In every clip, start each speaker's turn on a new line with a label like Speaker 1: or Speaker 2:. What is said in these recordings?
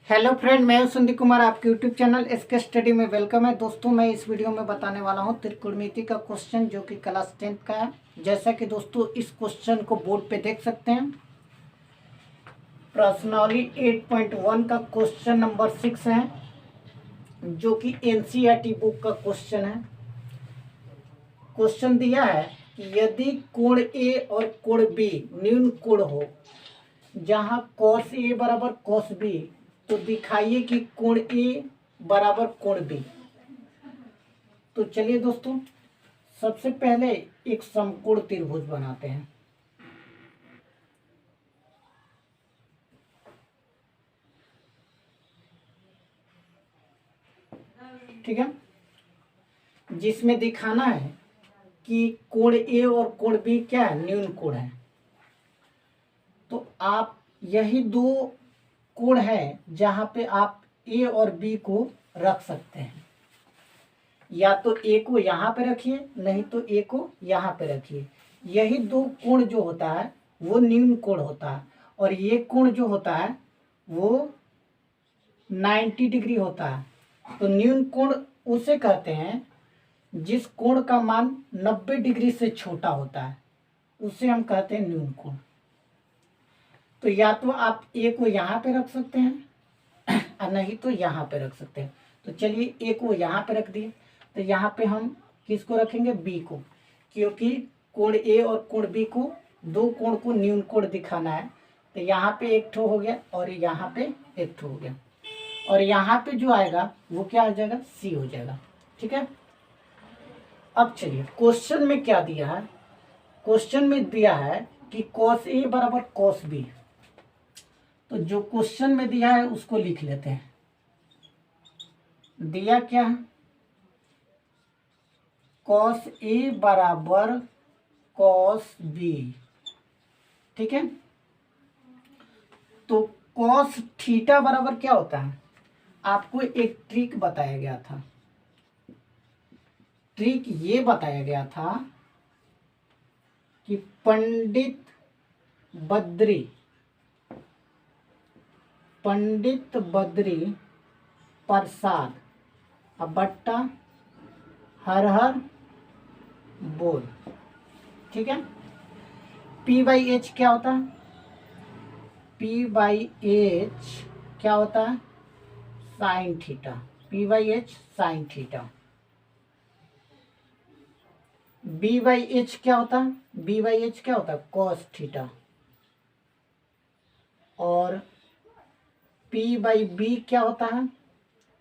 Speaker 1: Hello friend, मैं हूं संदीप कुमार। आपके यूट्यूब चैनल एसके स्टडी में वेलकम है। दोस्तों, मैं इस वीडियो में बताने वाला हूं त्रिकोणमिति का क्वेश्चन जो कि क्लास 10th का है। जैसा कि दोस्तों इस क्वेश्चन को बोर्ड पे देख सकते हैं। प्रश्नावली 8.1 का क्वेश्चन नंबर 6 है, जो कि एनसीईआरटी बुक का क्वेश्चन है। क्वेश्चन दिया है कि यदि कोण ए और कोण बी न्यून कोण हो, जहां कॉस ए बराबर कॉस बी, तो दिखाइए कि कोण ए बराबर कोण बी। तो चलिए दोस्तों, सबसे पहले एक समकोण त्रिभुज बनाते हैं। ठीक है, जिसमें दिखाना है कि कोण ए और कोण बी क्या है, न्यून कोण है। तो आप यही दो कोण है जहां पे आप ए और बी को रख सकते हैं। या तो ए को यहाँ पे रखिए, नहीं तो ए को यहाँ पे रखिए। यही दो कोण जो होता है वो न्यून कोण होता है, और ये कोण जो होता है वो 90 डिग्री होता है। तो न्यून कोण उसे कहते हैं जिस कोण का मान 90 डिग्री से छोटा होता है, उसे हम कहते हैं न्यून कोण। तो या तो आप ए को यहाँ पे रख सकते हैं और नहीं तो यहाँ पे रख सकते हैं। तो चलिए ए को यहाँ पे रख दिए, तो यहाँ पे हम किसको रखेंगे, बी को, क्योंकि कोण ए और कोण बी को, दो कोण को न्यून कोण दिखाना है। तो यहाँ पे एक ठो हो गया और यहाँ पे एक ठो हो गया, और यहाँ पे जो आएगा वो क्या हो जाएगा, सी हो जाएगा। ठीक है, अब चलिए क्वेश्चन में क्या दिया है। क्वेश्चन में दिया है कि कॉस ए बराबर कॉस बी। तो जो क्वेश्चन में दिया है उसको लिख लेते हैं। दिया क्या है, कॉस ए बराबर कॉस बी। ठीक है, तो कॉस थीटा बराबर क्या होता है, आपको एक ट्रिक बताया गया था। ट्रिक ये बताया गया था कि पंडित बद्री प्रसाद अब बट्टा हर हर बोल। ठीक है, पी बाई एच क्या होता है, पी बाई एच क्या होता है, sine theta. P by H sine theta. B by H क्या होता है, बी बाई एच क्या होता है, कॉस थीटा। और पी बाई बी क्या होता है,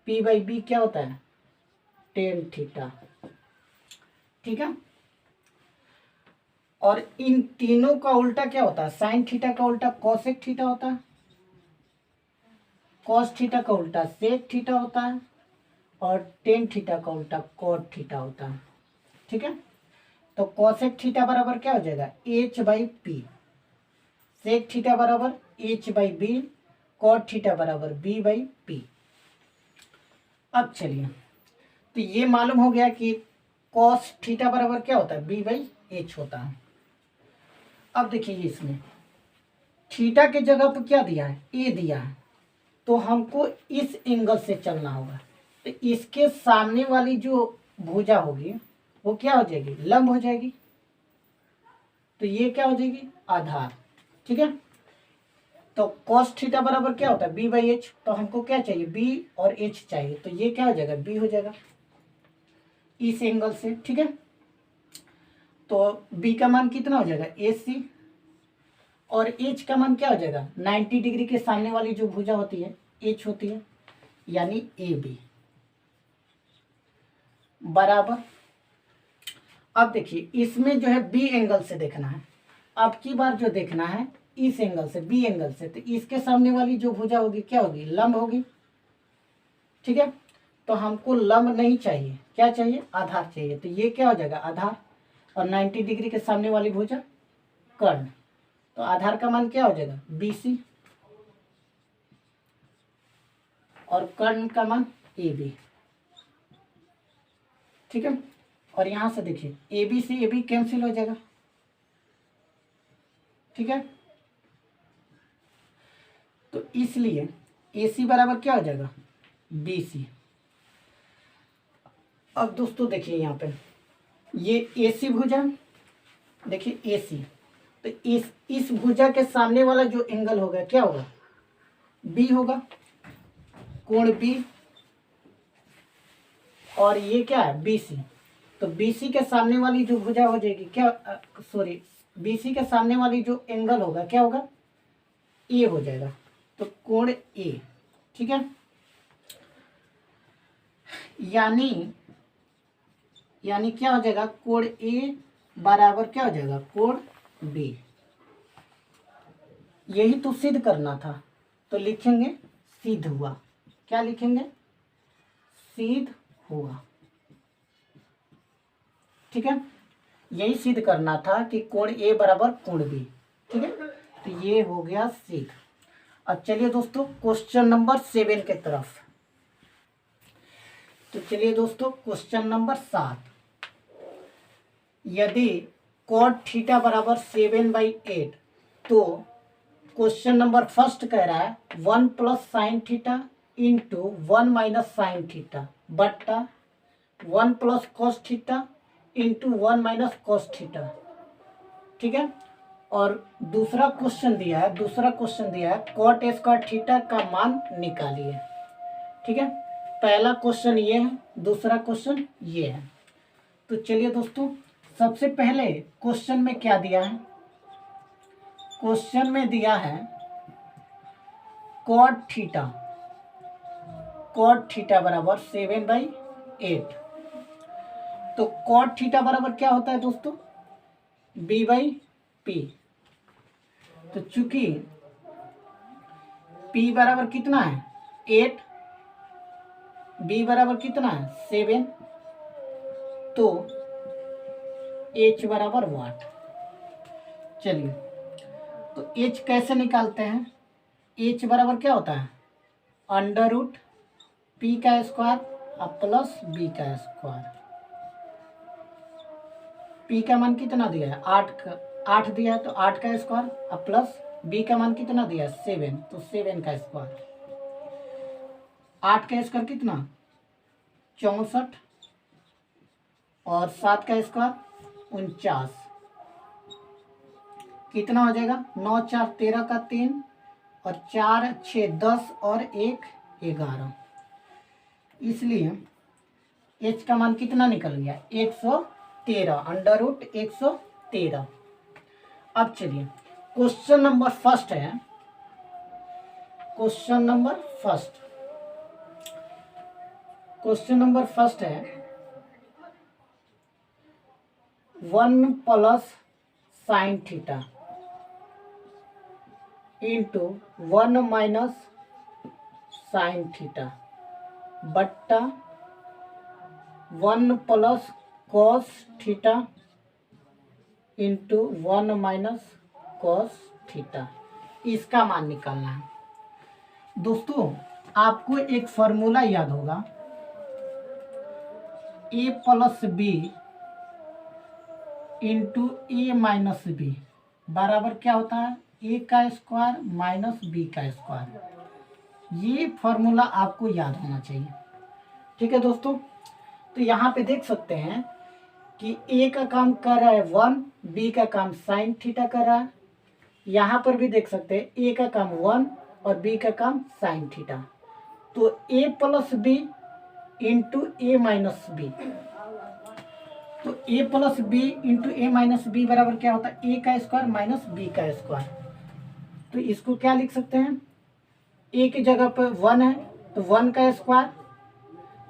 Speaker 1: पी बाई बी क्या होता है, टेन थीटा। ठीक है, और इन तीनों का उल्टा क्या होता है, साइन थीटा का उल्टा कॉसेक थीटा होता है, कॉस थीटा का उल्टा सेक थीटा होता है, और टेन थीटा का उल्टा कॉट थीटा होता है। ठीक है, तो कॉसेक थीटा बराबर क्या हो जाएगा, H by P. Sec theta बराबर H by B. Cot theta बराबर बी बाई पी। अब चलिए, तो ये मालूम हो गया कि कॉस थीटा बराबर क्या होता है, बी बाई एच होता है। अब देखिए इसमें थीटा के जगह पर क्या दिया है, ए दिया है। तो हमको इस एंगल से चलना होगा। तो इसके सामने वाली जो भुजा होगी वो क्या हो जाएगी, लंब हो जाएगी। तो ये क्या हो जाएगी, आधार। ठीक है, तो cos थीटा बराबर क्या होता है, बी बाई एच। तो हमको क्या चाहिए, बी और एच चाहिए। तो ये क्या हो जाएगा, बी हो जाएगा इस एंगल से। ठीक है, तो बी का मान कितना हो जाएगा, ए सी। और एच का मान क्या हो जाएगा, 90 डिग्री के सामने वाली जो भुजा होती है एच होती है, यानी ए बी बराबर। अब देखिए इसमें जो है बी एंगल से देखना है। अब की बार जो देखना है इस एंगल से, बी एंगल से। तो इसके सामने वाली जो भुजा होगी क्या होगी, लंब होगी। ठीक है, तो हमको लंब नहीं चाहिए, क्या चाहिए, आधार चाहिए। तो ये क्या हो जाएगा, आधार। और 90 डिग्री के सामने वाली भुजा कर्ण। तो आधार का मान क्या हो जाएगा, बी सी। और कर्ण का मान ए बी। ठीक है, और यहां से देखिए ए बी से ए बी कैंसिल हो जाएगा। ठीक है, तो इसलिए AC बराबर क्या हो जाएगा, BC। अब दोस्तों देखिए यहाँ पे ये AC भुजा, देखिए AC, तो इस भुजा के सामने वाला जो एंगल होगा क्या होगा, B होगा, कोण B, और ये क्या है, BC। तो BC के सामने वाली जो भुजा हो जाएगी क्या, सॉरी, BC के सामने वाली जो एंगल होगा क्या होगा, A हो जाएगा। तो कोण A, ठीक है, यानी क्या हो जाएगा, कोण A बराबर क्या हो जाएगा, कोण B। यही तो सिद्ध करना था, तो लिखेंगे सिद्ध हुआ। क्या लिखेंगे, सिद्ध हुआ, ठीक है। यही सिद्ध करना था कि कोण A बराबर कोण B, ठीक है। तो ये हो गया सिद्ध। अब चलिए दोस्तों क्वेश्चन नंबर 7 के तरफ। तो चलिए दोस्तों क्वेश्चन नंबर 7, यदि cot थीटा बराबर 7/8, तो क्वेश्चन नंबर फर्स्ट कह रहा है 1 plus sine theta into 1 minus sine theta बट्टा 1 plus cos theta into 1 minus cos theta, ठीक है। और दूसरा क्वेश्चन दिया है कॉट स्क्वायर थीटा का मान निकालिए, ठीक है। पहला क्वेश्चन ये है, दूसरा क्वेश्चन ये है। तो चलिए दोस्तों सबसे पहले क्वेश्चन में क्या दिया है, क्वेश्चन में दिया है कॉट थीटा बराबर 7/8। तो कॉट थीटा बराबर क्या होता है दोस्तों, B/P। तो चूंकि P बराबर कितना है 8, B बराबर कितना है 7, तो H बराबर वाट। चलिए तो H कैसे निकालते हैं, H बराबर क्या होता है √P का स्क्वायर प्लस B का स्क्वायर। P का मान कितना दिया है 8 दिया है, तो 8 का स्क्वायर प्लस B का मान कितना दिया है 7, तो 7 का स्क्वायर। 8 का स्क्वायर कितना 64, और 7 का स्क्वायर 49, कितना हो जाएगा 9 4 13 का 3, और 4 6 10, और 1 11। इसलिए H का मान कितना निकल गया 113, √113। अब चलिए क्वेश्चन नंबर फर्स्ट है, क्वेश्चन नंबर फर्स्ट है 1 plus sine theta into 1 minus sine theta बट्टा 1 plus cos theta into 1 minus cos theta. इसका मान निकालना है। दोस्तों आपको एक फॉर्मूला याद होगा, A plus B into A minus B बराबर क्या होता है A का स्क्वायर माइनस B का स्क्वायर। ये फॉर्मूला आपको याद होना चाहिए, ठीक है दोस्तों। तो यहाँ पे देख सकते हैं कि A का काम कर रहा है 1, B का काम साइन थीटा कर रहा है। यहाँ पर भी देख सकते हैं A का काम 1 और B का काम साइन थीटा। तो A plus B into A minus B, तो A plus B into A minus B बराबर क्या होता है A का स्क्वायर माइनस B का स्क्वायर। तो इसको क्या लिख सकते हैं, A की जगह पर 1 है तो 1 का स्क्वायर,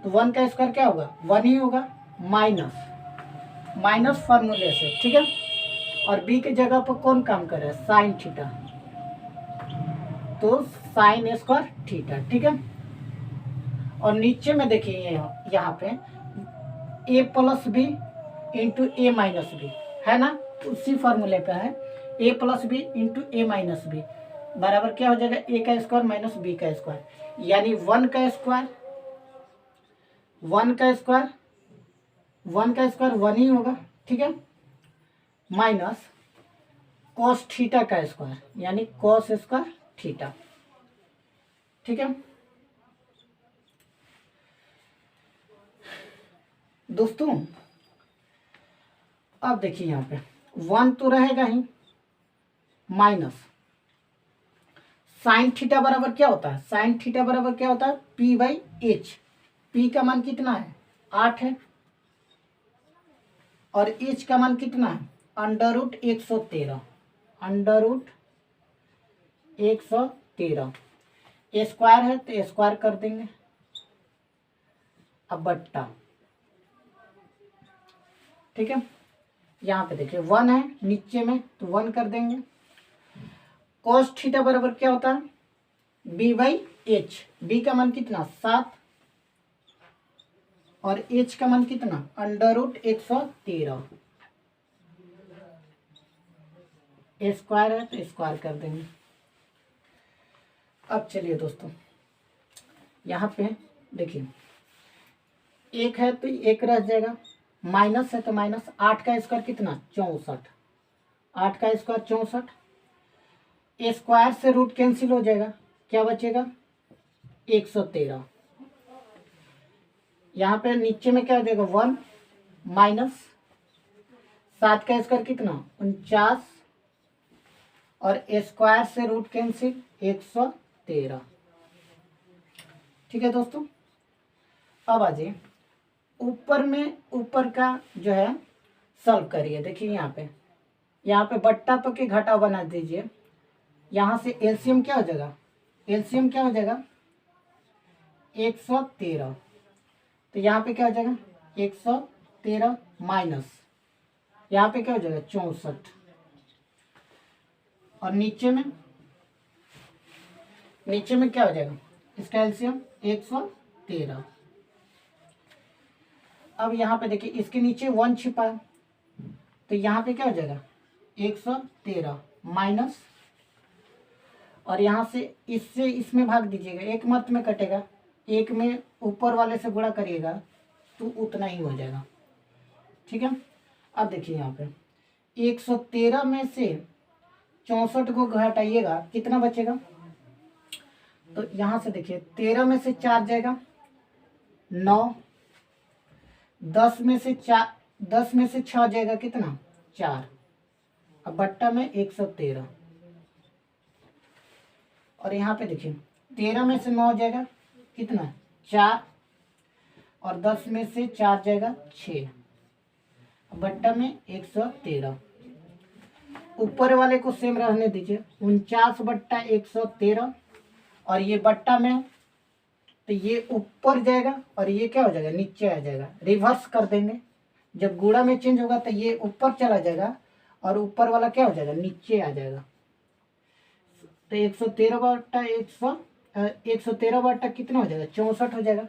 Speaker 1: तो 1 का स्क्वायर क्या होगा 1 ही होगा, माइनस फार्मूले से, ठीक है। और B की जगह पर कौन काम कर रहा है साइन थीटा, तो साइन स्क्वायर थीटा, ठीक है। और नीचे में देखिए यहाँ पे A plus B into A minus B है ना, उसी फॉर्मूले पे है। A plus B into A minus B बराबर क्या हो जाएगा A का स्क्वायर माइनस B का स्क्वायर, यानी 1 का स्क्वायर 1 ही होगा, ठीक है, माइनस कॉस थीटा का स्क्वायर यानी कॉस स्क्वायर थीटा। ठीक है दोस्तों, अब देखिए यहाँ पे 1 तो रहेगा ही, माइनस साइन थीटा बराबर क्या होता है, साइन थीटा बराबर क्या होता है, P बाई एच। P का मान कितना है, 8 है, और एच का मान कितना है, under root 113, under root 113। Square है तो स्क्वायर कर देंगे, अब बट्टा, ठीक है। यहाँ पे देखिए 1 है नीचे में तो 1 कर देंगे। कॉस थीटा बराबर क्या होता है, बी बाई एच। बी का मान कितना, 7, और एच का मान कितना, अंडर रूट 113। स्क्वायर है तो स्क्वायर कर देंगे। अब चलिए दोस्तों, यहाँ पे देखिए 1 है तो 1 रह जाएगा, माइनस है तो माइनस, 8 का स्क्वायर कितना, 64, 8 का स्क्वायर 64। स्क्वायर से रूट कैंसिल हो जाएगा, क्या बचेगा, 113। यहाँ पे नीचे में क्या हो जाएगा, 1 माइनस 7 का स्क्वायर कितना, 49, और स्क्वायर से रूट कैंसिल 113। ठीक है दोस्तों, अब आ जाइए ऊपर में, ऊपर का जो है सॉल्व करिए। देखिए यहाँ पे बट्टा पर के घटा बना दीजिए। यहाँ से एलसीएम क्या हो जाएगा, एलसीएम क्या हो जाएगा, 113। तो यहाँ पे क्या हो जाएगा, 113 माइनस, यहाँ पे क्या हो जाएगा, 64, और नीचे में क्या हो जाएगा, इसका एलसीएम 113। अब यहाँ पे देखिए इसके नीचे 1 छिपा है, तो यहाँ पे क्या हो जाएगा, 113 माइनस, और यहाँ से इससे इसमें भाग दीजिएगा, एक मत में कटेगा, एक में ऊपर वाले से गुणा करिएगा तो उतना ही हो जाएगा। ठीक है, अब देखिए यहाँ पे 113 में से 64 को घटाइएगा, कितना बचेगा, तो यहाँ से देखिए 13 में से 4 जाएगा 9, 10 में से 6 जाएगा कितना, 4, अब बट्टा में 113, और यहाँ पे देखिए 13 में से 9 जाएगा कितना, 4, और 10 में से 4 जाएगा 6, बट्टा में 113। ऊपर वाले को सेम रहने दीजिए, 49/113, और ये बट्टा में, तो ये ऊपर जाएगा और ये क्या हो जाएगा, नीचे आ जाएगा। रिवर्स कर देंगे, जब गुणा में चेंज होगा तो ये ऊपर चला जाएगा और ऊपर वाला क्या हो जाएगा, नीचे आ जाएगा। तो 113 कितना हो जाएगा, 64 हो जाएगा।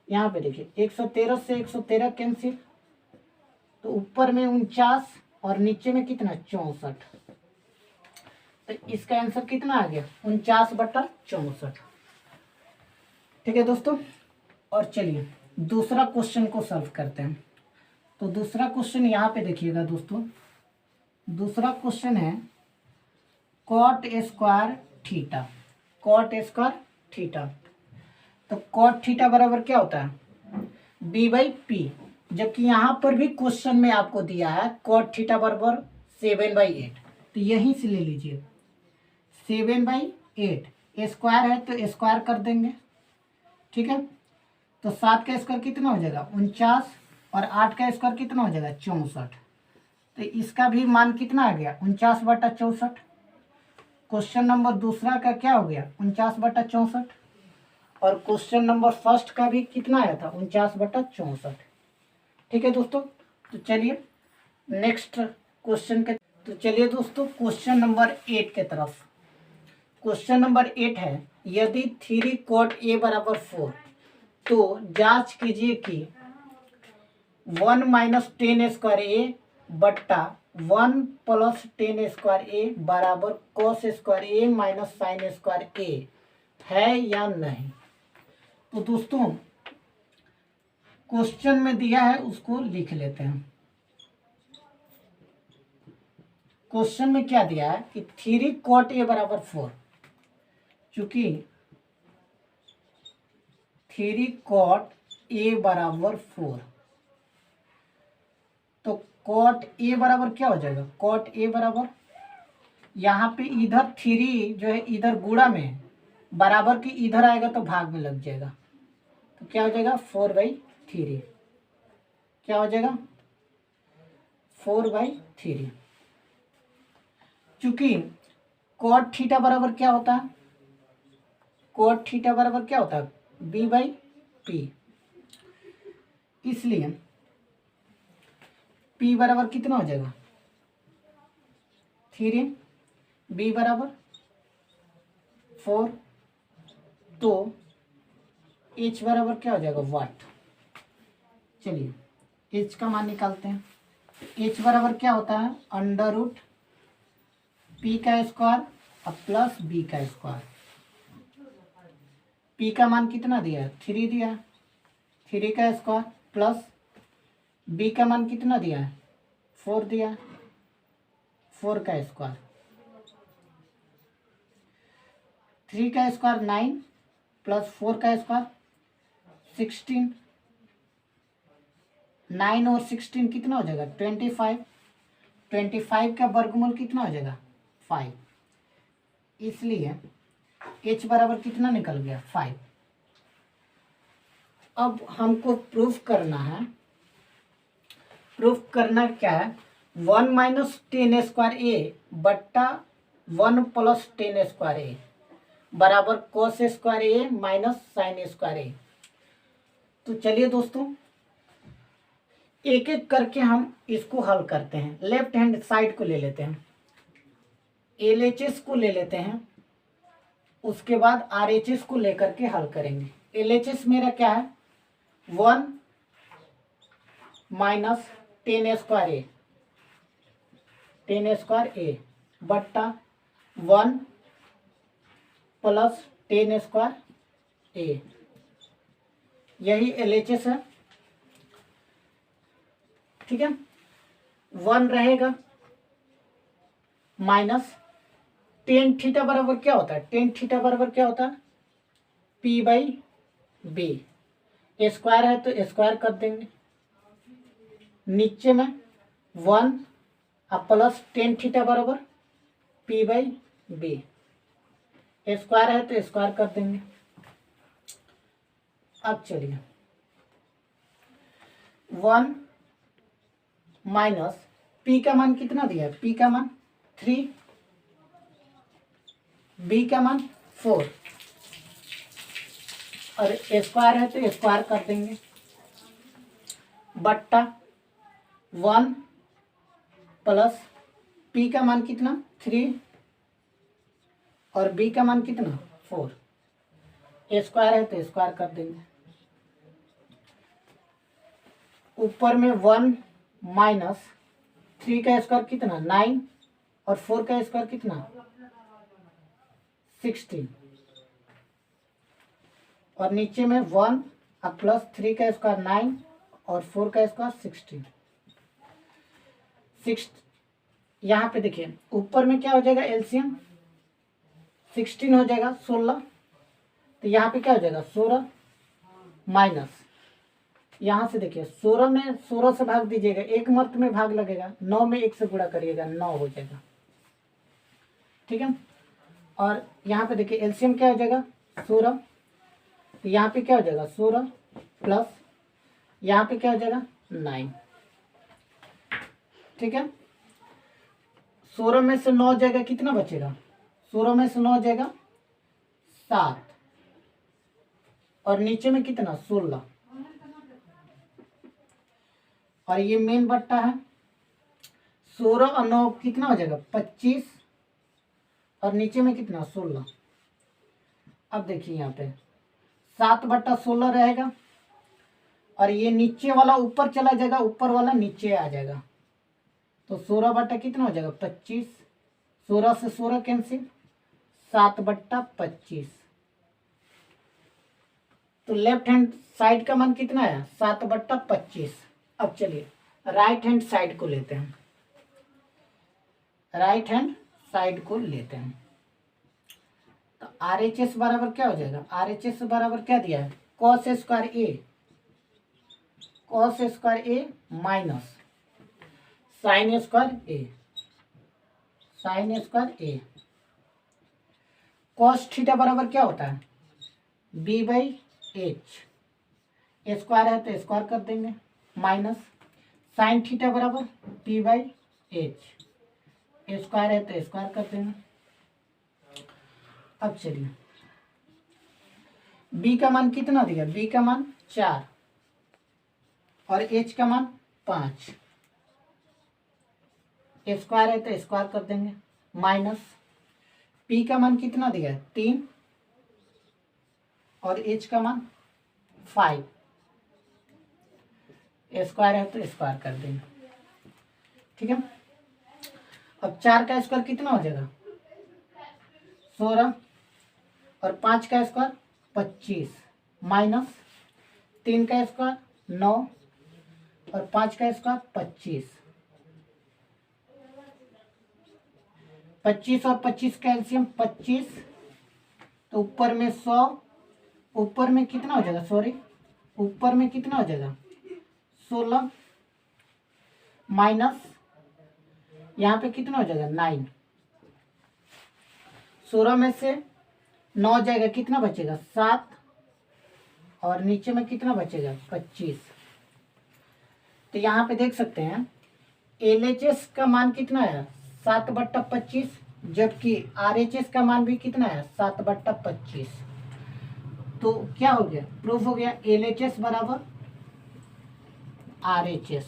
Speaker 1: यहाँ पे देखिए 113 से 113 कैंसिल, तो ऊपर में 49 और नीचे में कितना, 64। तो इसका आंसर कितना आ गया, 49/64। ठीक है दोस्तों, और चलिए दूसरा क्वेश्चन को सॉल्व करते हैं। तो दूसरा क्वेश्चन यहाँ पे देखिएगा दोस्तों, दूसरा क्वेश्चन है cot square theta, cot square theta. तो कॉट थीटा बराबर क्या होता है, b/p, जबकि यहाँ पर भी क्वेश्चन में आपको दिया है कॉट थीटा बराबर 7/8, तो यहीं से ले लीजिए 7/8। स्क्वायर है तो स्क्वायर कर देंगे, ठीक है। तो 7 का स्क्वायर कितना हो जाएगा, 49, और 8 का स्क्वायर कितना हो जाएगा, 64। तो इसका भी मान कितना आ गया, 49/64। क्वेश्चन नंबर दूसरा का क्या हो गया, 49/64, और क्वेश्चन नंबर फर्स्ट का भी कितना आया था, 49/64। ठीक है दोस्तों, तो चलिए नेक्स्ट क्वेश्चन के, तो चलिए दोस्तों क्वेश्चन नंबर 8 के तरफ। क्वेश्चन नंबर 8 है, यदि 3 cot A बराबर 4, तो जांच कीजिए कि 1 - 10 स्क्वायर A बट्टा 1 + 10 स्क्वायर A बराबर cos square A minus sine square A है या नहीं। तो दोस्तों क्वेश्चन में दिया है उसको लिख लेते हैं। क्वेश्चन में क्या दिया है कि 3 cot A बराबर 4, चूंकि 3 कॉट ए बराबर 4। तो कॉट ए बराबर क्या हो जाएगा, कॉट ए बराबर यहाँ पे इधर 3 जो है इधर गुणा में है, बराबर की इधर आएगा तो भाग में लग जाएगा। तो क्या हो जाएगा 4/3। क्या हो जाएगा 4/3। चूंकि कॉट थीटा बराबर क्या होता है, कॉट थीटा बराबर क्या होता है b/p। इसलिए p बराबर कितना हो जाएगा 3, b बराबर 4, तो h बराबर क्या हो जाएगा वाट। चलिए h का मान निकालते हैं। h बराबर क्या होता है √p का स्क्वायर और प्लस b का स्क्वायर। p का मान कितना दिया है 3 दिया है, 3 का स्क्वायर प्लस b का मान कितना दिया है 4 दिया है, 4 का स्क्वायर, 3 का स्क्वायर 9 प्लस 4 का स्क्वायर 16। 9 और 16 कितना हो जाएगा 25। 25 का वर्गमूल कितना हो जाएगा 5। इसलिए h बराबर कितना निकल गया 5। अब हमको प्रूफ करना है, प्रूफ करना क्या है 1 माइनस 10 स्क्वायर ए बट्टा 1 प्लस 10 स्क्वायर ए बराबर कोस स्क्वायर ए माइनस साइन स्क्वायर ए। तो चलिए दोस्तों एक एक करके हम इसको हल करते हैं। लेफ्ट हैंड साइड को ले लेते हैं, LHS को ले लेते हैं, उसके बाद RHS को लेकर के हल करेंगे। LHS मेरा क्या है 1 माइनस 10 स्क्वायर ए, 10 स्क्वायर ए बट्टा 1 प्लस 10 स्क्वायर ए, यही LHS है। ठीक है 1 रहेगा माइनस 10 थीटा बराबर क्या होता है 10 थीटा बराबर क्या होता है p/b। स्क्वायर है तो स्क्वायर कर देंगे, नीचे में 1 अब प्लस 10 थीटा बराबर p/b। स्क्वायर है तो स्क्वायर कर देंगे। अब चलिए 1 माइनस p का मान कितना दिया है p का मान 3, b का मान 4 और स्क्वायर है तो स्क्वायर कर देंगे बट्टा 1 प्लस p का मान कितना 3 और b का मान कितना 4, स्क्वायर है तो स्क्वायर कर देंगे। ऊपर में 1 माइनस 3 का स्क्वायर कितना 9 और 4 का स्क्वायर कितना 16 और नीचे में 1 और प्लस 3 का स्क्वायर 9 और 4 का स्क्वायर 16। यहाँ पे देखिए ऊपर में क्या हो जाएगा एलसीएम 16 हो जाएगा 16, तो यहाँ पे क्या हो जाएगा 16 माइनस यहाँ से देखिए 16 में 16 से भाग दीजिएगा, एक मर्त में भाग लगेगा, 9 में 1 से गुणा करिएगा 9 हो जाएगा। ठीक है और यहाँ पे देखिए एलसीएम क्या हो जाएगा 16, तो यहाँ पे क्या हो जाएगा 16 प्लस यहाँ पे क्या हो जाएगा 9। ठीक है 16 में से 9 जाएगा कितना बचेगा 16 में से 9 जाएगा 7 और नीचे में कितना 16 और ये मेन बट्टा है 16 और 9 कितना हो जाएगा 25 और नीचे में कितना 16। अब देखिए यहाँ पे 7/16 रहेगा और ये नीचे वाला ऊपर चला जाएगा, ऊपर वाला नीचे आ जाएगा, तो 16 बट्टा कितना हो जाएगा 25, 16 से 16 कैंसिल 7/25। तो लेफ्ट हैंड साइड का मान कितना है 7/25। अब चलिए राइट हैंड साइड को लेते हैं, राइट हैंड साइड को लेते हैं। तो RHS बराबर क्या हो जाएगा RHS बराबर क्या दिया है कॉस स्क्वायर ए माइनस साइन स्क्वायर ए। कॉस थीटा बराबर क्या होता है, बी बाई एच, स्क्वायर है तो स्क्वायर कर देंगे, माइनस साइन थीटा बराबर पी बाई एच, स्क्वायर है तो स्क्वायर कर देंगे। अब चलिए बी का मान कितना दिया, बी का मान 4 और एच का मान 5, स्क्वायर है तो स्क्वायर कर देंगे, माइनस पी का मान कितना दिया, 3 और एच का मान 5, स्क्वायर है तो स्क्वायर कर देंगे। ठीक है, अब 4 का स्क्वायर कितना हो जाएगा, 16 और 5 का स्क्वायर 25, माइनस 3 का स्क्वायर 9 और 5 का स्क्वायर 25, 25 और 25 का एलसीएम 25, तो ऊपर में 100, ऊपर में कितना हो जाएगा, सॉरी ऊपर में कितना हो जाएगा 16, माइनस यहाँ पे कितना हो जाएगा 9, 16 में से 9 जाएगा, कितना बचेगा 7 और नीचे में कितना बचेगा 25। तो यहाँ पे देख सकते हैं LHS का मान कितना है 7/25, जबकि RHS का मान भी कितना है 7/25। तो क्या हो गया, प्रूफ हो गया LHS बराबर RHS,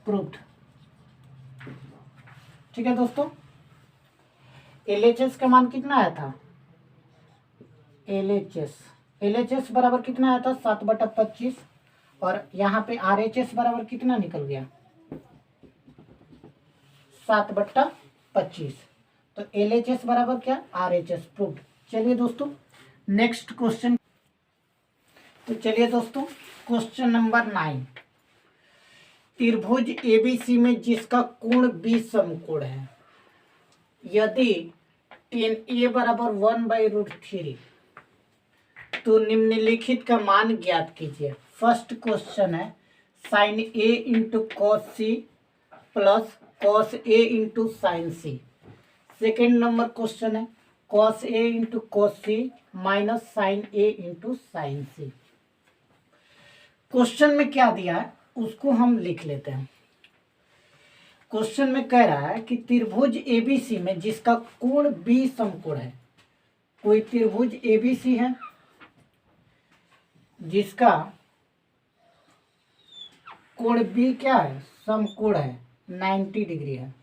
Speaker 1: प्रूफ्ड। ठीक है दोस्तों, LHS का मान कितना आया था, LHS बराबर कितना आया था 7/25 और यहाँ पे RHS बराबर कितना निकल गया 7/25। तो LHS बराबर क्या, RHS, प्रूव्ड। चलिए दोस्तों नेक्स्ट क्वेश्चन। तो चलिए दोस्तों क्वेश्चन नंबर 9, त्रिभुज ABC में जिसका कोण B समकोण है, यदि tan A बराबर 1/√3 तो निम्नलिखित का मान ज्ञात कीजिए। फर्स्ट क्वेश्चन है sine A into cos C plus cos A into sine C। Second number question है cos A into cos C minus sine A into sine C। Question में क्या दिया है उसको हम लिख लेते हैं। क्वेश्चन में कह रहा है कि त्रिभुज ABC में जिसका कोण B समकोण है, कोई त्रिभुज ABC है जिसका कोण B क्या है, समकोण है, 90 डिग्री है।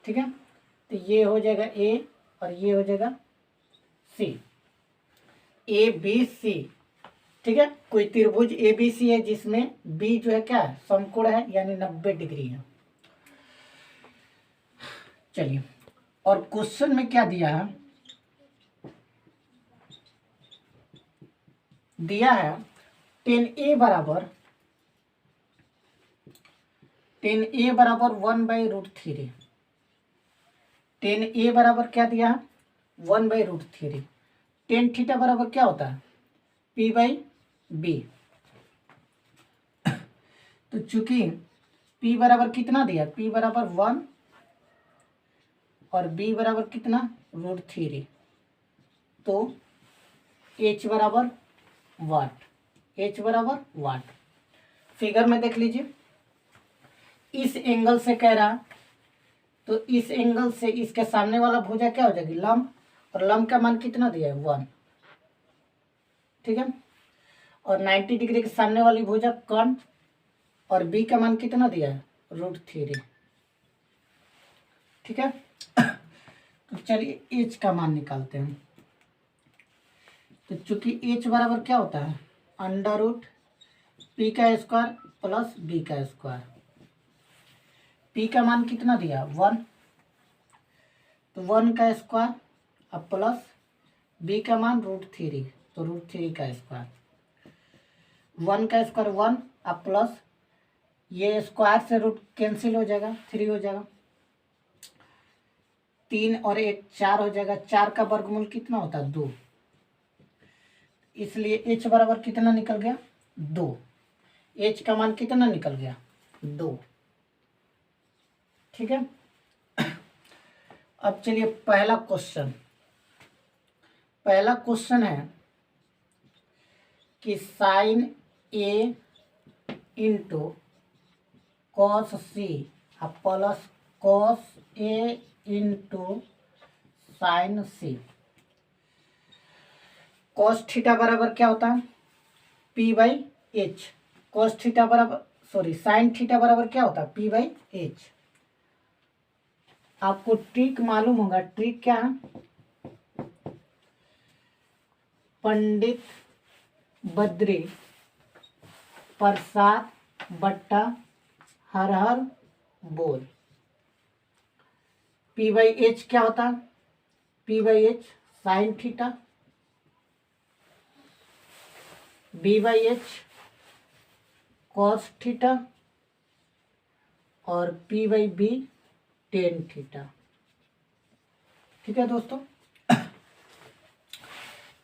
Speaker 1: ठीक है, तो ये हो जाएगा A और ये हो जाएगा C, ABC। ठीक है, कोई त्रिभुज ABC है जिसमें B जो है क्या है, समकोण है, यानी 90 डिग्री है। चलिए, और क्वेश्चन में क्या दिया है, दिया है tan A बराबर 1/√3। tan A बराबर क्या दिया है 1/√3। tan थीटा बराबर क्या होता है P/B। तो चूंकि P बराबर कितना दिया, P बराबर 1 और B बराबर कितना √3, तो H बराबर वाट। फिगर में देख लीजिए, इस एंगल से कह रहा, तो इस एंगल से इसके सामने वाला भुजा क्या हो जाएगी, लंब, और लंब का मान कितना दिया है 1। ठीक है, और 90 डिग्री के सामने वाली भुजा कर्ण, और B का मान कितना दिया है √3। ठीक है, तो चलिए H का मान निकालते हैं। तो चूंकि H बराबर क्या होता है √P का स्क्वायर प्लस B का स्क्वायर। P का मान कितना दिया 1, तो 1 का स्क्वायर अब प्लस B का मान √3, तो √3 का स्क्वायर, 1 का स्क्वायर 1 अब प्लस ये स्क्वायर से रूट कैंसिल हो जाएगा, 3 हो जाएगा, 3 और 1 4 हो जाएगा, 4 का वर्गमूल कितना होता है 2, इसलिए एच बराबर कितना निकल गया 2। एच का मान कितना निकल गया 2। ठीक है। अब चलिए पहला क्वेश्चन है कि sine A into cos C plus cos A into sine C. Cos theta बराबर क्या होता है P by H. Cos theta बराबर साइन थीटा बराबर क्या होता है पी बाई एच। आपको ट्रिक मालूम होगा। ट्रिक क्या है, पंडित बद्री प्रसाद बट्टा हर हर बोल। पी बाई एच क्या होता है, P by H sine theta, B by H cos theta और P by B tan theta. ठीक है दोस्तों।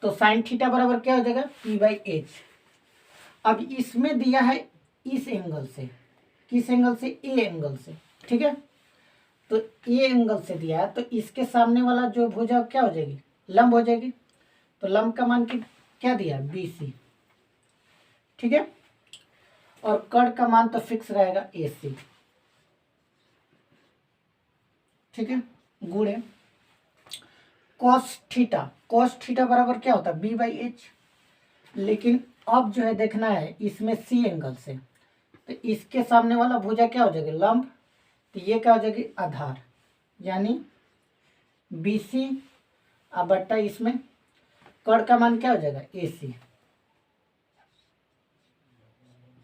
Speaker 1: तो साइन थीटा बराबर क्या हो जाएगा पी बाई एच। अब इसमें दिया है इस एंगल से, किस एंगल से, ए एंगल से। ठीक है। तो ए एंगल से दिया है तो इसके सामने वाला जो भुजा क्या हो जाएगी, लंब हो जाएगी। तो लंब का मान क्या दिया बी सी। ठीक है। और कर्ण का मान तो फिक्स रहेगा ए सी। ठीक है। गुणे कॉस थीटा बराबर क्या होता है बी बाई एच। लेकिन अब जो है देखना है इसमें सी एंगल से, तो इसके सामने वाला भुजा क्या हो जाएगा लंब, तो ये क्या हो जाएगी आधार, यानी बी सी बट्टा इसमें कर्ण का मान क्या हो जाएगा ए सी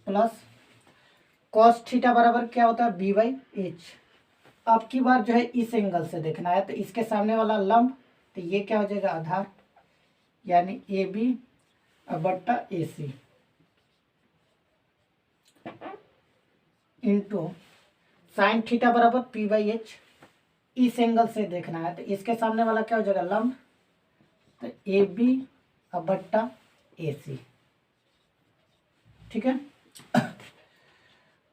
Speaker 1: प्लस कॉस थीटा बराबर क्या होता है बी बाई एच। अब की बार जो है इस एंगल से देखना है, तो इसके सामने वाला लंब, तो ये क्या हो जाएगा आधार, यानी ए बी बट्टा ए सी इंटू साइन थीटा बराबर पी बाई एच। इस एंगल से देखना है, तो इसके सामने वाला क्या हो जाएगा लंब, तो ए बी बट्टा ए सी। ठीक है।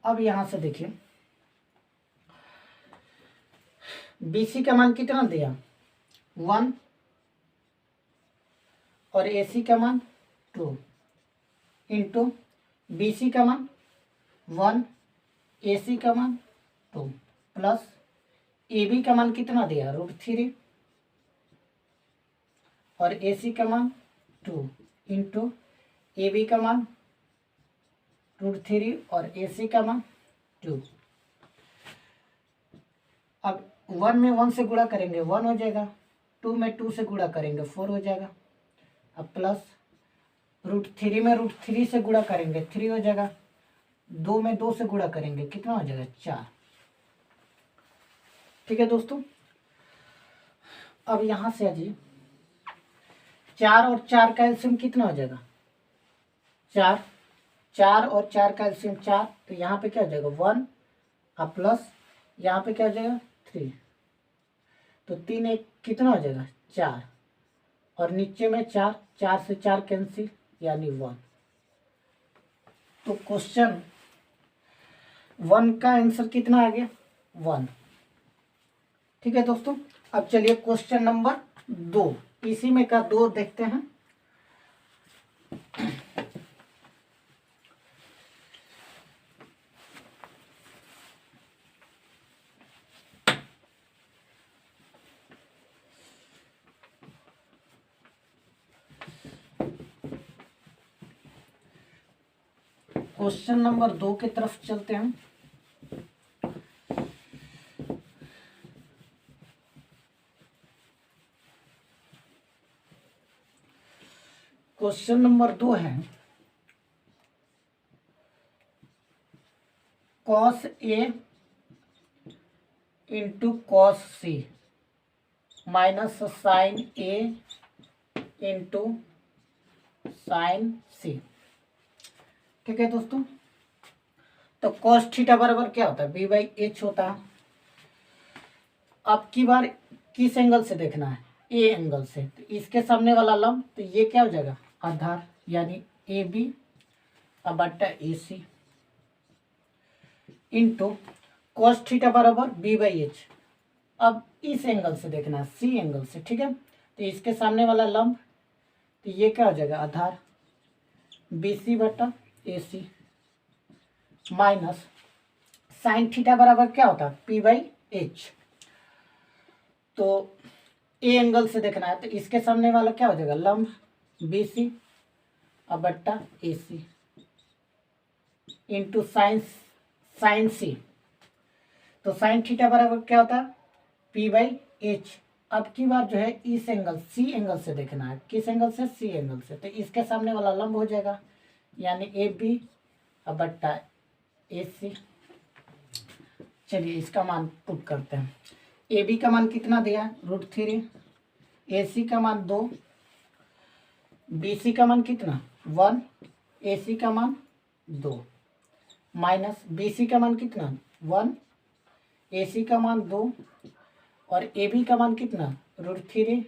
Speaker 1: अब यहां से देखिए BC का मान कितना दिया 1 और AC का मान 2 इंटू BC का मान 1 AC का मान 2 प्लस AB का मान कितना दिया √3 और AC का मान 2 इंटू AB का मान √3 और AC का मान 2। अब 1 में 1 से गुणा करेंगे 1 हो जाएगा, 2 में 2 से गुणा करेंगे 4 हो जाएगा। अब प्लस √3 में √3 से गुणा करेंगे 3 हो जाएगा, 2 में 2 से गुणा करेंगे कितना हो जाएगा 4। ठीक है दोस्तों। अब यहां से अजी 4 और 4 का एलसीएम कितना हो जाएगा 4 और 4 का एलसीएम 4, तो यहाँ पे क्या हो जाएगा 1 अब प्लस यहाँ पे क्या हो जाएगा 3, तो 3 1 कितना हो जाएगा 4 और नीचे में 4 से 4 कैंसिल यानी 1। तो क्वेश्चन 1 का आंसर कितना आ गया 1। ठीक है दोस्तों। अब चलिए क्वेश्चन नंबर 2, इसी में का 2 देखते हैं। क्वेश्चन नंबर 2 की तरफ चलते हैं। क्वेश्चन नंबर 2 है cos A into cos C minus sign A into sine सी। ठीक है दोस्तों। तो कॉस थीटा बराबर क्या होता है बी बाई एच होता है। अब की बार किस एंगल से देखना है ए एंगल से, तो इसके सामने वाला लंब, तो ये क्या हो जाएगा आधार यानी ए बी बट्टा ए सी इंटू कॉस थीटा बराबर बी बाई एच। अब इस एंगल से देखना है, सी एंगल से, ठीक है। तो इसके सामने वाला लंब, तो ये क्या हो जाएगा, आधार बी सी बट्टा ए सी माइनस साइन थीटा बराबर क्या होता है, पी बाई एच। तो ए एंगल से देखना है, तो इसके सामने वाला क्या हो जाएगा, लंब बी सी बट्टा ए सी इंटू साइन सी। तो साइन थीटा बराबर क्या होता है, पी बाई एच। अब की बार जो है इस एंगल सी एंगल से देखना है, किस एंगल से, सी एंगल से। तो इसके सामने वाला लंब हो जाएगा यानी ए बी बट्टा ए सी। चलिए इसका मान पुट करते हैं। ए बी का मान कितना दिया है, √3, ए सी का मान 2, बी सी का मान कितना 1, ए सी का मान 2 माइनस बी सी का मान कितना 1, ए सी का मान 2 और ए बी का मान कितना √3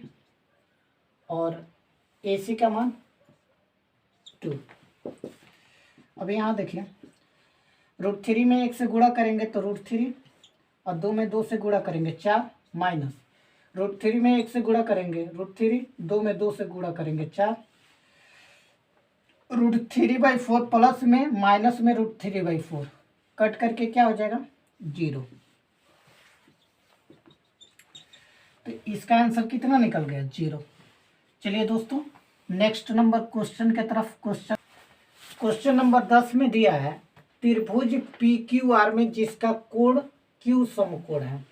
Speaker 1: और ए सी का मान 2। अब यहाँ देखिए, √3 में 1 से गुणा करेंगे तो √3 और 2 में 2 से गुणा करेंगे 4 माइनस √3 में 1 से गुणा करेंगे √3, 2 में 2 से गुणा करेंगे 4, √3/4 प्लस में माइनस में √3/4 कट करके क्या हो जाएगा 0। तो इसका आंसर कितना निकल गया 0। चलिए दोस्तों नेक्स्ट नंबर क्वेश्चन की तरफ। क्वेश्चन नंबर 10 में दिया है त्रिभुज पी क्यू आर में जिसका कोण क्यू समकोण है।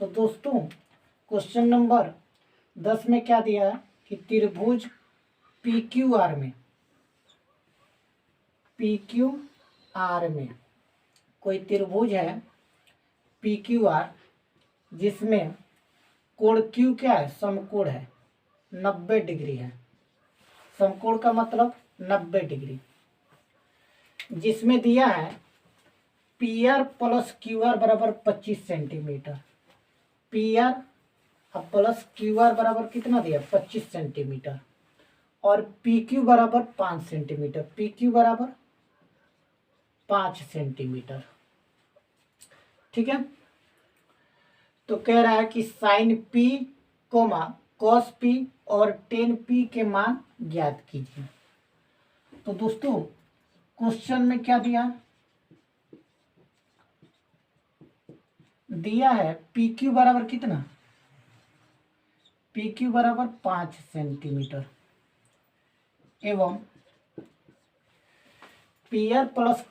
Speaker 1: तो दोस्तों क्वेश्चन नंबर 10 में क्या दिया है कि त्रिभुज पी क्यू आर में कोई त्रिभुज है पी क्यू आर जिसमें कोण क्यू क्या है, समकोण है, 90 डिग्री है। समकोण का मतलब 90 डिग्री, जिसमें दिया है P R plus Q R बराबर 25 centimetre. P R plus Q R बराबर कितना दिया 25 सेंटीमीटर और पी क्यू बराबर 5 सेंटीमीटर। पी क्यू बराबर 5 सेंटीमीटर, ठीक है। तो कह रहा है कि साइन पी कॉस पी और टेन पी के मान ज्ञात कीजिए। तो दोस्तों क्वेश्चन में क्या दिया है पी क्यू बराबर कितना, पी क्यू बराबर 5 सेंटीमीटर एवं P R plus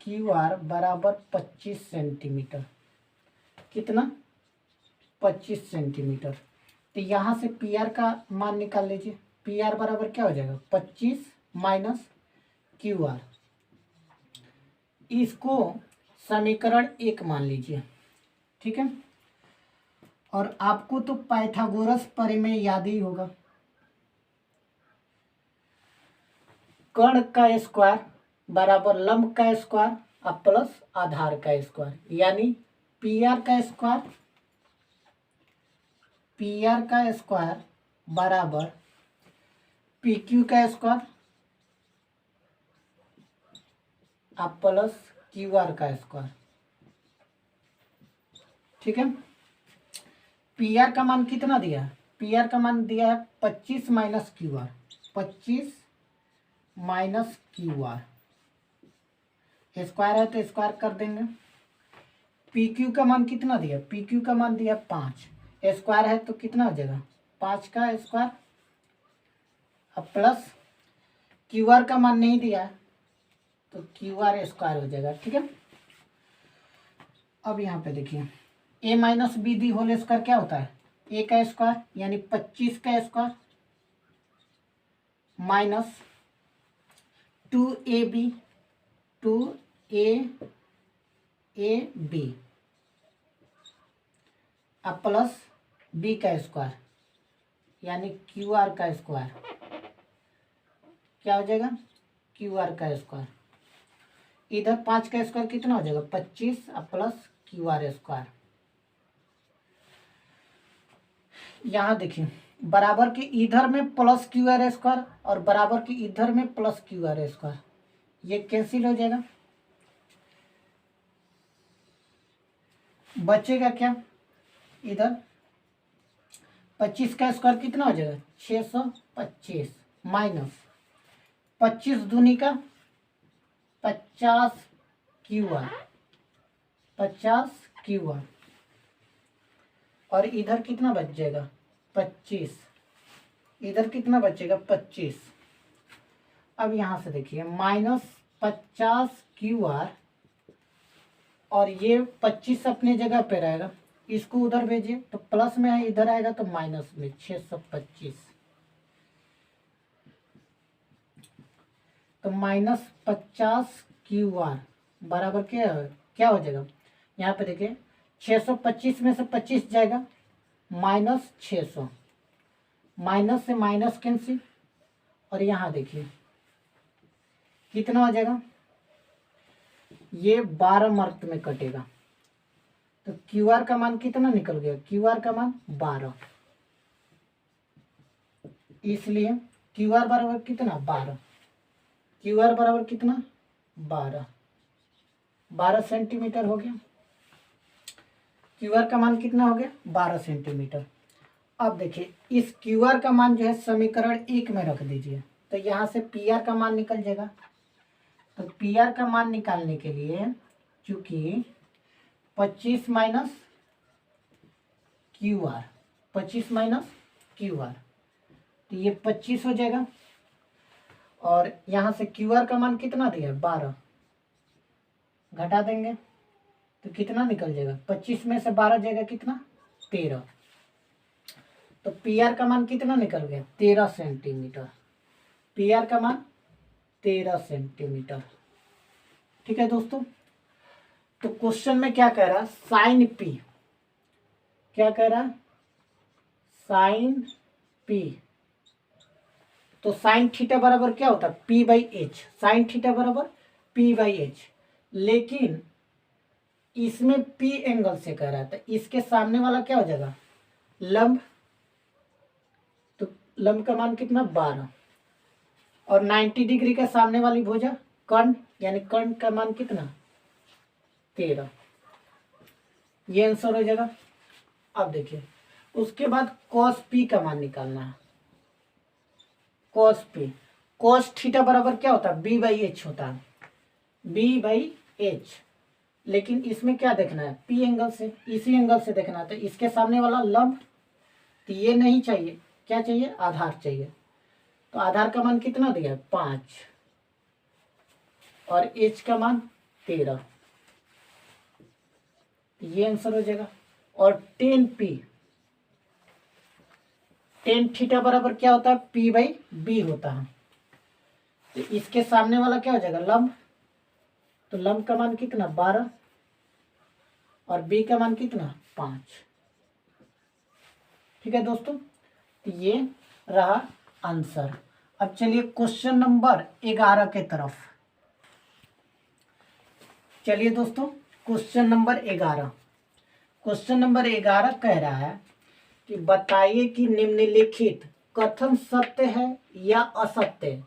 Speaker 1: Q R बराबर 25 सेंटीमीटर। कितना 25 सेंटीमीटर। तो यहाँ से पी आर का मान निकाल लीजिए। पी आर बराबर क्या हो जाएगा 25 माइनस क्यू आर। इसको समीकरण 1 मान लीजिए, ठीक है। और आपको तो पाइथागोरस प्रमेय याद ही होगा, कर्ण का स्क्वायर बराबर लंब का स्क्वायर प्लस आधार का स्क्वायर, यानी पी आर का स्क्वायर बराबर पी क्यू का स्क्वायर प्लस क्यू आर का स्क्वायर, ठीक है। पी आर का मान कितना दिया, पी आर का मान दिया है 25 minus Q R, 25 minus Q R, square है तो स्क्वायर कर देंगे। पी क्यू का मान कितना दिया, पी क्यू का मान दिया 5, स्क्वायर है तो कितना हो जाएगा 5 का स्क्वायर अब प्लस क्यू आर का मान नहीं दिया तो क्यू आर स्क्वायर हो जाएगा, ठीक है। अब यहाँ पे देखिए A minus B the whole square क्या होता है, ए का स्क्वायर यानी 25 का स्क्वायर माइनस 2ab अब प्लस बी का स्क्वायर यानी क्यू आर का स्क्वायर क्या हो जाएगा क्यू आर का स्क्वायर। इधर 5 का स्क्वायर कितना हो जाएगा 25 प्लस क्यू आर स्क्वायर। यहाँ देखिए, बराबर के इधर में प्लस क्यू आर स्क्वायर और बराबर के इधर में प्लस क्यू आर स्क्वायर, ये कैंसिल हो जाएगा। बचेगा क्या, इधर 25 का स्क्वायर कितना हो जाएगा 625 माइनस 25 दूनी का 50 क्यू आर, 50 क्यू आर, और इधर कितना बच जाएगा 25, इधर कितना बचेगा 25। अब यहाँ से देखिए माइनस 50 क्यू आर और ये 25 अपने जगह पे रहेगा, इसको उधर भेजिए तो प्लस में है, इधर आएगा तो माइनस में 625, तो माइनस 50 क्यू आर बराबर क्या हो जाएगा। यहाँ पे देखिए 625 में से 25 जाएगा माइनस 600, माइनस से माइनस कैंसिल, और यहाँ देखिए कितना हो जाएगा, ये 12 मार्क में कटेगा, तो क्यू आर का मान कितना निकल गया, क्यू आर का मान 12, इसलिए क्यू आर बराबर कितना 12, क्यू आर बराबर कितना 12 सेंटीमीटर हो गया, क्यू आर का मान कितना हो गया 12 सेंटीमीटर। अब देखिए इस क्यू आर का मान जो है समीकरण 1 में रख दीजिए, तो यहाँ से पी आर का मान निकल जाएगा। तो पी आर का मान निकालने के लिए चूंकि 25 minus Q R, 25 minus Q R, तो ये 25 हो जाएगा, और यहाँ से क्यू आर का मान कितना दिया है 12, घटा देंगे तो कितना निकल जाएगा, 25 में से 12 जाएगा कितना 13, तो पी आर का मान कितना निकल गया 13 सेंटीमीटर, पी आर का मान 13 सेंटीमीटर। ठीक है दोस्तों, तो क्वेश्चन में क्या कह रहा है, साइन पी, क्या कह रहा है साइन पी, तो साइन थीटा बराबर क्या होता है P by H, sine theta बराबर पी बाई एच, लेकिन इसमें पी एंगल से कह रहा है, तो इसके सामने वाला क्या हो जाएगा लंब, तो लंब का मान कितना 12, और 90 डिग्री के सामने वाली भुजा कर्ण, यानी कर्ण का मान कितना 13, ये आंसर हो जाएगा। अब देखिए उसके बाद कॉस पी का मान निकालना है, कॉस पी, कॉस थीटा बराबर क्या होता है बी बाई एच होता है, बी बाई एच, लेकिन इसमें क्या देखना है पी एंगल से, इसी एंगल से देखना है, तो इसके सामने वाला लंब, तो ये नहीं चाहिए, क्या चाहिए आधार चाहिए, तो आधार का मान कितना दिया 5 और एच का मान 13, ये आंसर हो जाएगा। और टेन पी, टेन थीटा बराबर क्या होता है पी बाई बी होता है, तो इसके सामने वाला क्या हो जाएगा लंब, तो लंब का मान कितना 12 और बी का मान कितना 5। ठीक है दोस्तों, तो ये रहा आंसर। अब चलिए क्वेश्चन नंबर 11 के तरफ चलिए दोस्तों, क्वेश्चन नंबर 11, क्वेश्चन नंबर 11 कह रहा है कि बताइए कि निम्नलिखित कथन सत्य है या असत्य है,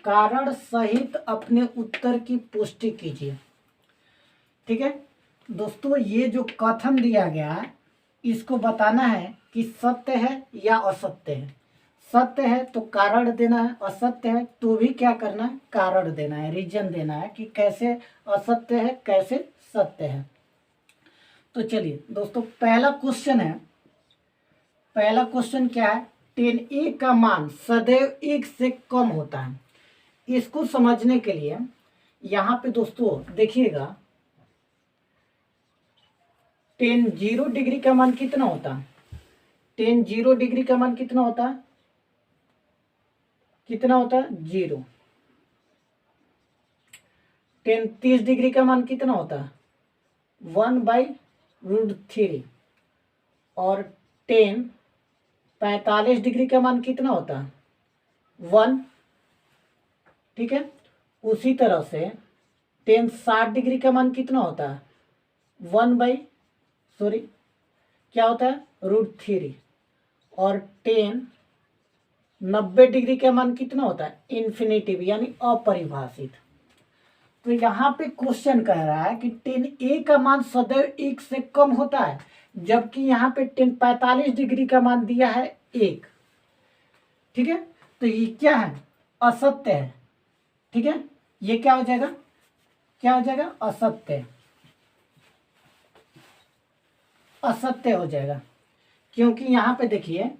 Speaker 1: कारण सहित अपने उत्तर की पुष्टि कीजिए। ठीक है दोस्तों, ये जो कथन दिया गया है इसको बताना है कि सत्य है या असत्य है, सत्य है तो कारण देना है, असत्य है तो भी क्या करना है कारण देना है, रीजन देना है कि कैसे असत्य है कैसे सत्य है। तो चलिए दोस्तों पहला क्वेश्चन है, पहला क्वेश्चन क्या है, 10a का मान सदैव 1 से कम होता है। इसको समझने के लिए यहाँ पे दोस्तों देखिएगा 10 0 डिग्री का मान कितना होता है, 10 0 डिग्री का मान कितना होता है, कितना होता है 0। 10 30 डिग्री का मान कितना होता है 1/√3, और 10 45 डिग्री का मान कितना होता है 1। ठीक है, उसी तरह से 10 60 डिग्री का मान कितना होता है 1 बाई क्या होता है √3, और टेन 90 डिग्री का मान कितना होता है? इन्फिनिटिव यानी अपरिभाषित। तो यहाँ पे क्वेश्चन कह रहा है कि टेन ए का मान सदैव 1 से कम होता है, जबकि यहाँ पे टेन 45 डिग्री का मान दिया है 1। ठीक है, तो ये क्या है? असत्य है। ठीक है, ये क्या हो जाएगा? क्या हो जाएगा? असत्य। असत्य हो जाएगा, क्योंकि यहाँ पे देखिए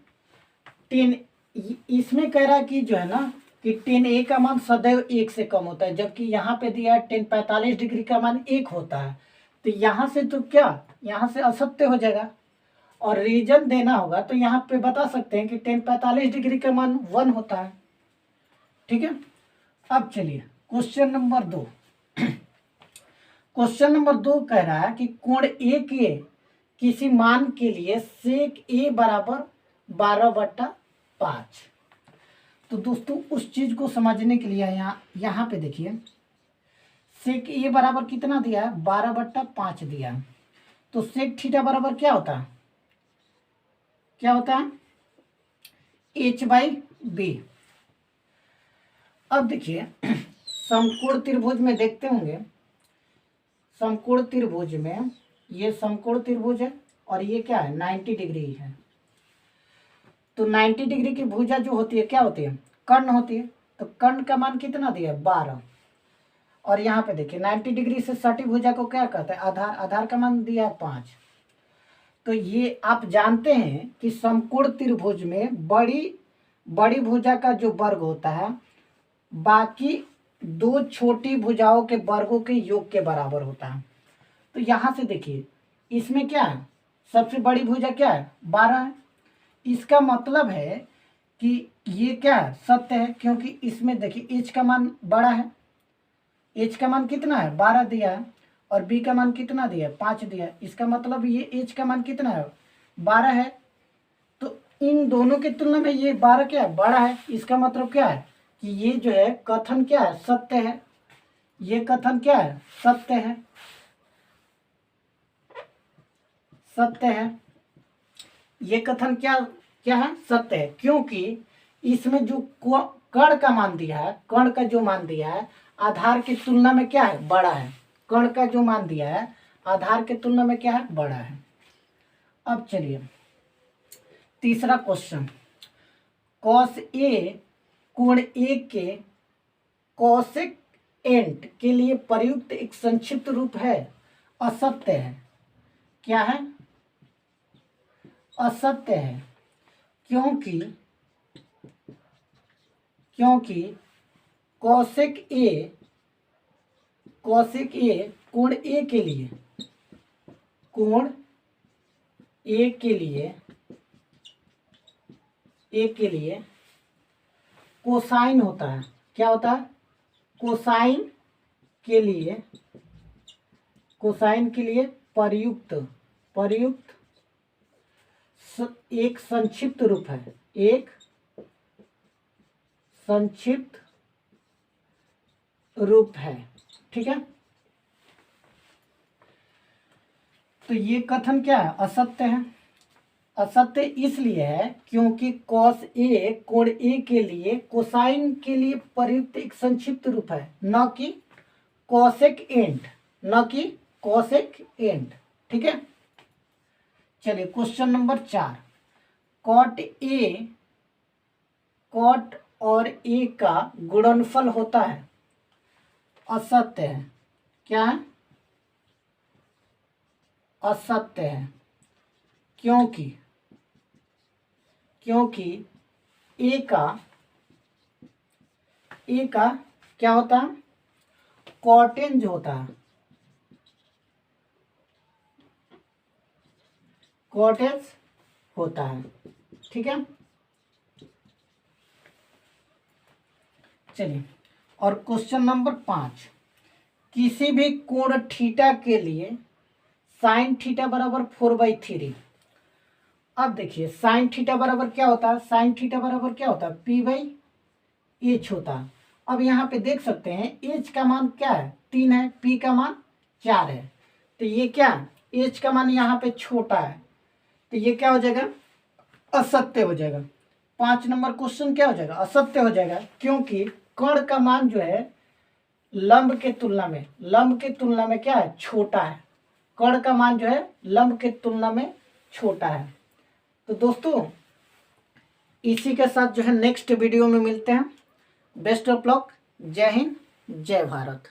Speaker 1: टेन, इसमें कह रहा है कि जो है ना कि टेन ए का मान सदैव 1 से कम होता है, जबकि यहाँ पे दिया है टेन 45 डिग्री का मान 1 होता है। तो यहाँ से तो क्या, यहाँ से असत्य हो जाएगा। और रीजन देना होगा तो यहाँ पे बता सकते हैं कि टेन 45 डिग्री का मान 1 होता है। ठीक है, अब चलिए क्वेश्चन नंबर 2। क्वेश्चन नंबर 2 कह रहा है कि कोण ए के किसी मान के लिए सेक ए बराबर 12/5। तो दोस्तों उस चीज को समझने के लिए यहाँ पे देखिए सेक ए बराबर कितना दिया है? 12/5 दिया है। तो सेक थीटा बराबर क्या होता है? क्या होता है? h/b। अब देखिए समकोण त्रिभुज में देखते होंगे, समकोण त्रिभुज में ये समकोण त्रिभुज है और ये क्या है? 90 डिग्री है। तो 90 डिग्री की भुजा जो होती है क्या होती है? कर्ण होती है। तो कर्ण का मान कितना दिया है? 12। और यहाँ पे देखिए 90 डिग्री से सटी भुजा को क्या कहते हैं? आधार। आधार का मान दिया है 5। तो ये आप जानते हैं कि समकोण त्रिभुज में बड़ी भुजा का जो वर्ग होता है बाकी दो छोटी भुजाओं के वर्गों के योग के बराबर होता है। तो यहाँ से देखिए इसमें क्या है? सबसे बड़ी भुजा क्या है? 12 है। इसका मतलब है कि ये क्या है? सत्य है, क्योंकि इसमें देखिए h का मान बड़ा है। h का मान कितना है? 12 दिया है। और b का मान कितना दिया है? 5 दिया है। इसका मतलब ये h का मान कितना है? 12 है। तो इन दोनों की तुलना में ये 12 क्या है? बड़ा है। इसका मतलब क्या है कि ये जो है कथन क्या है? सत्य है। ये कथन क्या है? सत्य है। सत्य है। ये कथन क्या क्या है? सत्य है, क्योंकि इसमें जो कर्ण का मान दिया है, कर्ण का जो मान दिया है आधार की तुलना में क्या है? बड़ा है। कर्ण का जो मान दिया है आधार की तुलना में क्या है? बड़ा है। अब चलिए तीसरा क्वेश्चन, कॉस ए कोण ए के कॉसेक एंट के लिए प्रयुक्त एक संक्षिप्त रूप है। असत्य है। क्या है? असत्य है, क्योंकि कॉसेक ए कोण ए के लिए कोसाइन होता है। क्या होता है? कोसाइन के लिए प्रयुक्त एक संक्षिप्त रूप है। एक संक्षिप्त रूप है। ठीक है, तो ये कथन क्या है? असत्य है। असत्य इसलिए है क्योंकि कॉस ए कोण ए के लिए कोसाइन के लिए प्रयुक्त एक संक्षिप्त रूप है, न कि कॉसेक एंट। ठीक है, चलिए क्वेश्चन नंबर 4, कॉट और ए का गुणनफल होता है। असत्य है। क्या है? असत्य है, क्योंकि ए का क्या होता है? कॉटेंज होता है। कॉटेज होता है। ठीक है, चलिए और क्वेश्चन नंबर 5, किसी भी कोण थीटा के लिए साइन थीटा बराबर 4/3। अब देखिए साइन थीटा बराबर क्या होता है? साइन थीटा बराबर क्या होता है? p/h होता है। अब यहाँ पे देख सकते हैं h का मान क्या है? 3 है, p का मान 4 है। तो ये क्या, h का मान यहाँ पे छोटा है, तो ये क्या हो जाएगा? असत्य हो जाएगा। 5 नंबर क्वेश्चन क्या हो जाएगा, असत्य हो जाएगा, क्योंकि कर्ण का मान जो है लंब के तुलना में क्या है, छोटा है। कर्ण का मान जो है लंब के तुलना में छोटा है। तो दोस्तों इसी के साथ जो है नेक्स्ट वीडियो में मिलते हैं। Best of luck. जय हिंद, जय भारत।